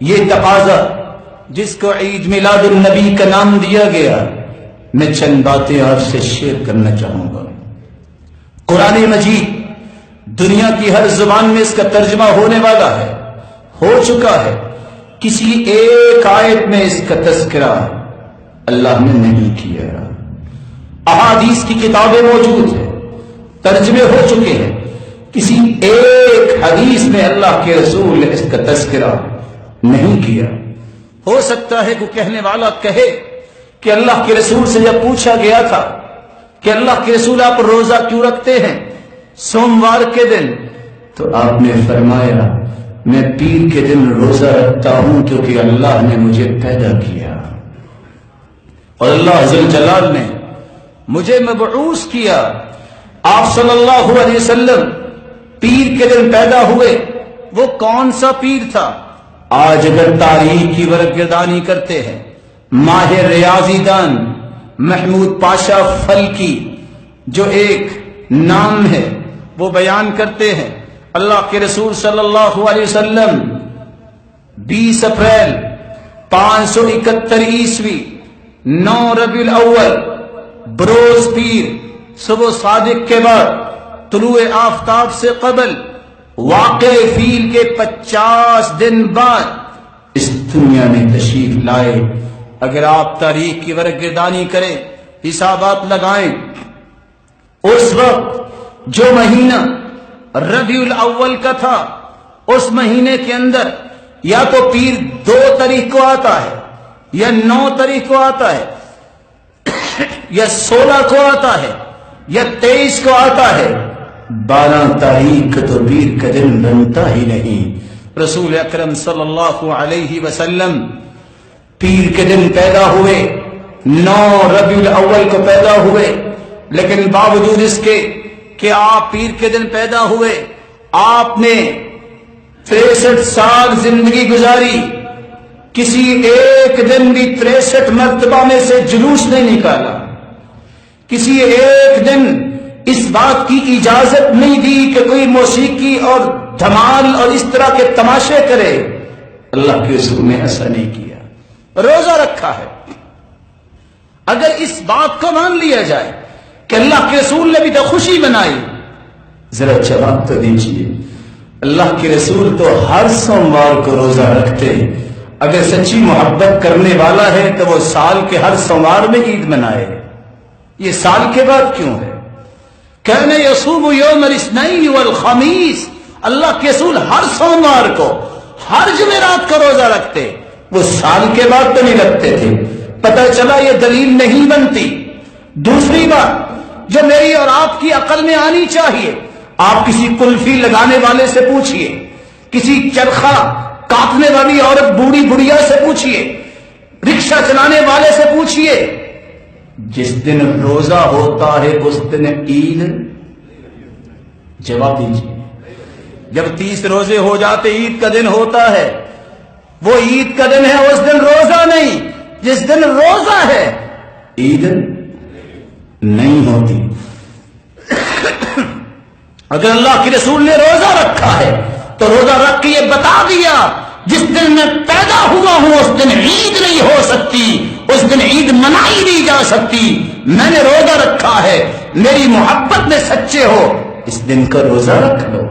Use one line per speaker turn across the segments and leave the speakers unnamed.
یہ تقاضا جس کو عید میلاد النبی کا نام دیا گیا، میں چند باتیں آپ سے شیئر کرنا چاہوں گا۔ قرآن مجید دنیا کی ہر زبان میں اس کا ترجمہ ہونے والا ہے، ہو چکا ہے۔ کسی ایک آیت میں اس کا تذکرہ اللہ نے نہیں کیا۔ احادیث کی کتابیں موجود ہیں، ترجمے ہو چکے ہیں، کسی ایک حدیث میں اللہ کے رسول نے اس کا تذکرہ نہیں کیا۔ ہو سکتا ہے کہ کہنے والا کہے کہ اللہ کے رسول سے جب پوچھا گیا تھا کہ اللہ کے رسول آپ روزہ کیوں رکھتے ہیں سوموار کے دن، تو آپ نے فرمایا میں پیر کے دن روزہ رکھتا ہوں کیونکہ اللہ نے مجھے پیدا کیا اور اللہ ذل جلال نے مجھے مبعوث کیا۔ آپ صلی اللہ علیہ وسلم پیر کے دن پیدا ہوئے، وہ کون سا پیر تھا؟ آج اگر تاریخ کی ورقگردانی کرتے ہیں، ماہر ریاضی دان محمود پاشا فلکی جو ایک نام ہے وہ بیان کرتے ہیں، اللہ کے رسول صلی اللہ علیہ وسلم 20 اپریل 571 عیسوی 9 ربیع الاول بروز پیر صبح صادق کے بعد طلوع آفتاب سے قبل واقع فیل کے 50 دن بعد اس دنیا میں تشریف لائے۔ اگر آپ تاریخ کی ورقگردانی کریں، حسابات لگائیں، اس وقت جو مہینہ ربیع الاول کا تھا، اس مہینے کے اندر یا تو پیر 2 تاریخ کو آتا ہے یا 9 تاریخ کو آتا ہے یا 16 کو آتا ہے یا 23 کو آتا ہے، 12 تاریخ تو پیر کا دن بنتا ہی نہیں۔ رسول اکرم صلی اللہ علیہ وسلم پیر کے دن پیدا ہوئے، 9 ربیع الاول کو پیدا ہوئے، لیکن باوجود اس کے کہ آپ پیر کے دن پیدا ہوئے، آپ نے 63 سال زندگی گزاری، کسی ایک دن بھی 63 مرتبہ میں سے جلوس نہیں نکالا، کسی ایک دن اس بات کی اجازت نہیں دی کہ کوئی موسیقی اور دھمال اور اس طرح کے تماشے کرے۔ اللہ کے رسول نے ایسا نہیں کیا، روزہ رکھا ہے۔ اگر اس بات کو مان لیا جائے کہ اللہ کے رسول نے بھی تو خوشی منائی، ذرا جواب تو دیجیے۔ اللہ کے رسول تو ہر سوموار کو روزہ رکھتے، اگر سچی محبت کرنے والا ہے تو وہ سال کے ہر سوموار میں عید منائے، یہ سال کے بعد کیوں ہے؟ کان یصوم یوم الاثنین والخمیس، اللہ کے رسول ہر سوموار کو ہر جمعرات کو روزہ رکھتے، وہ سال کے بعد تو نہیں رکھتے تھے۔ پتہ چلا یہ دلیل نہیں بنتی۔ دوسری بات جو میری اور آپ کی عقل میں آنی چاہیے، آپ کسی کلفی لگانے والے سے پوچھئے، کسی چرخہ کاٹنے والی عورت بوڑھی بڑھیا سے پوچھئے، رکشہ چلانے والے سے پوچھئے، جس دن روزہ ہوتا ہے اس دن عید؟ جواب دیجیے۔ جب 30 روزے ہو جاتے عید کا دن ہوتا ہے، وہ عید کا دن ہے، اس دن روزہ نہیں، جس دن روزہ ہے عید نہیں ہوتی۔ اگر اللہ کے رسول نے روزہ رکھا ہے تو روزہ رکھ کے یہ بتا دیا جس دن میں پیدا ہوا ہوں اس دن عید نہیں ہو سکتی، اس دن عید منائی نہیں جا سکتی۔ میں نے روزہ رکھا ہے، میری محبت میں سچے ہو، اس دن کا روزہ رکھ لو۔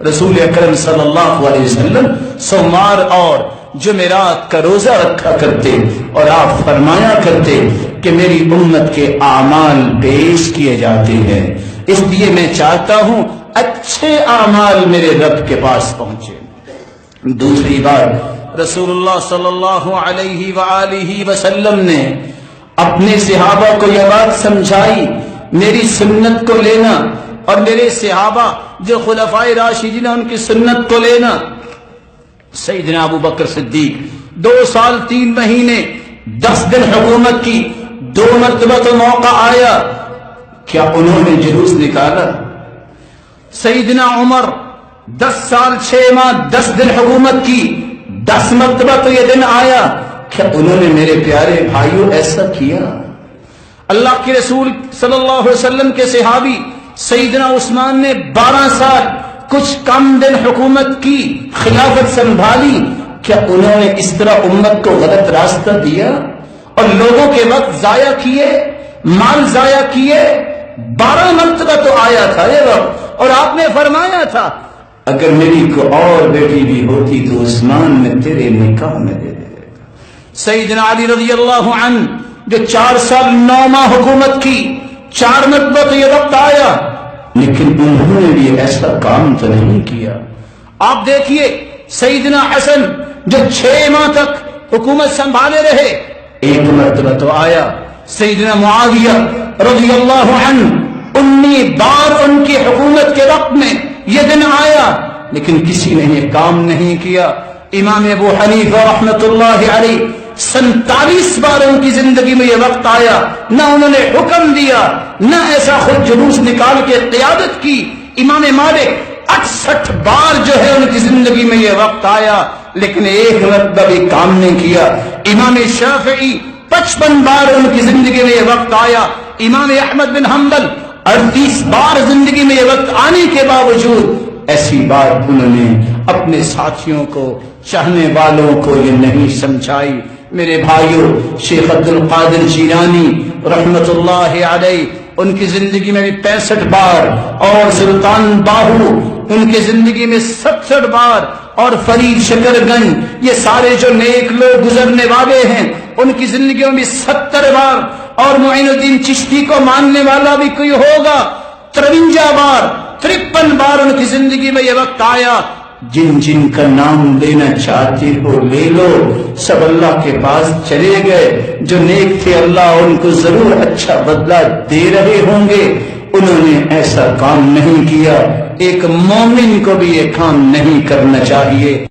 رسول اکرم صلی اللہ علیہ وسلم سوموار اور جمعرات کا روزہ رکھا کرتے اور آپ فرمایا کرتے کہ میری امت کے اعمال پیش کیے جاتے ہیں، اس لیے میں چاہتا ہوں اچھے اعمال میرے رب کے پاس پہنچے۔ دوسری بات، رسول اللہ صلی اللہ علیہ وآلہ وسلم نے اپنے صحابہ کو یہ بات سمجھائی، میری سنت کو لینا اور میرے صحابہ جو خلفائے راشدین ان کی سنت کو لینا۔ سیدنا ابو بکر صدیق 2 سال 3 مہینے 10 دن حکومت کی، 2 مرتبہ تو موقع آیا، کیا انہوں نے جلوس نکالا؟ سیدنا عمر 10 سال 6 ماہ 10 دن حکومت کی، 10 مرتبہ تو یہ دن آیا، کیا انہوں نے میرے پیارے بھائیوں ایسا کیا؟ اللہ کے رسول صلی اللہ علیہ وسلم کے صحابی سیدنا عثمان نے 12 سال کچھ کم دن حکومت کی، خلافت سنبھالی، کیا انہوں نے اس طرح امت کو غلط راستہ دیا اور لوگوں کے وقت ضائع کیے، مال ضائع کیے؟ 12 مرتبہ تو آیا تھا یہ وقت، اور آپ نے فرمایا تھا اگر میری کو اور بیٹی بھی ہوتی تو عثمان میں تیرے نکاح میں دے دے گا۔ سیدنا علی رضی اللہ عنہ جو 4 سال 9 ماہ حکومت کی، 4 مرتبہ تو یہ وقت آیا، لیکن انہوں نے بھی ایسا کام تو نہیں کیا۔ آپ دیکھیے سیدنا حسن جو 6 ماہ تک حکومت سنبھالے رہے، 1 مرتبہ تو آیا۔ سیدنا معاویہ رضی اللہ عنہ 19 بار ان کی حکومت کے وقت میں یہ دن آیا، لیکن کسی نے یہ کام نہیں کیا۔ امام ابو حنیفہ رحمت اللہ علیہ 47 بار ان کی زندگی میں یہ وقت آیا، نہ انہوں نے حکم دیا، نہ ایسا خود جلوس نکال کے قیادت کی۔ امام مالک 68 بار جو ہے ان کی زندگی میں یہ وقت آیا، لیکن 1 مرتبہ بھی کام نہیں کیا۔ امام شافعی 55 بار ان کی زندگی میں یہ وقت آیا۔ امام احمد بن حنبل 38 بار زندگی میں یہ وقت آنے کے باوجود ایسی بات انہوں نے اپنے ساتھیوں کو، چاہنے والوں کو یہ نہیں سمجھائی۔ میرے بھائیوں، شیخ عبد القادر جیلانی رحمت اللہ علیہ ان کی زندگی میں بھی 65 بار، اور سلطان باہو ان کی زندگی میں 67 بار، اور فرید شکر گنج، یہ سارے جو نیک لوگ گزرنے والے ہیں ان کی زندگیوں میں 70 بار، اور معین الدین چشتی کو ماننے والا بھی کوئی ہوگا 53 بار، 53 بار ان کی زندگی میں یہ وقت آیا۔ جن جن کا نام لینا چاہتے ہو لے لو، سب اللہ کے پاس چلے گئے۔ جو نیک تھے اللہ ان کو ضرور اچھا بدلہ دے رہے ہوں گے، انہوں نے ایسا کام نہیں کیا۔ ایک مومن کو بھی یہ کام نہیں کرنا چاہیے۔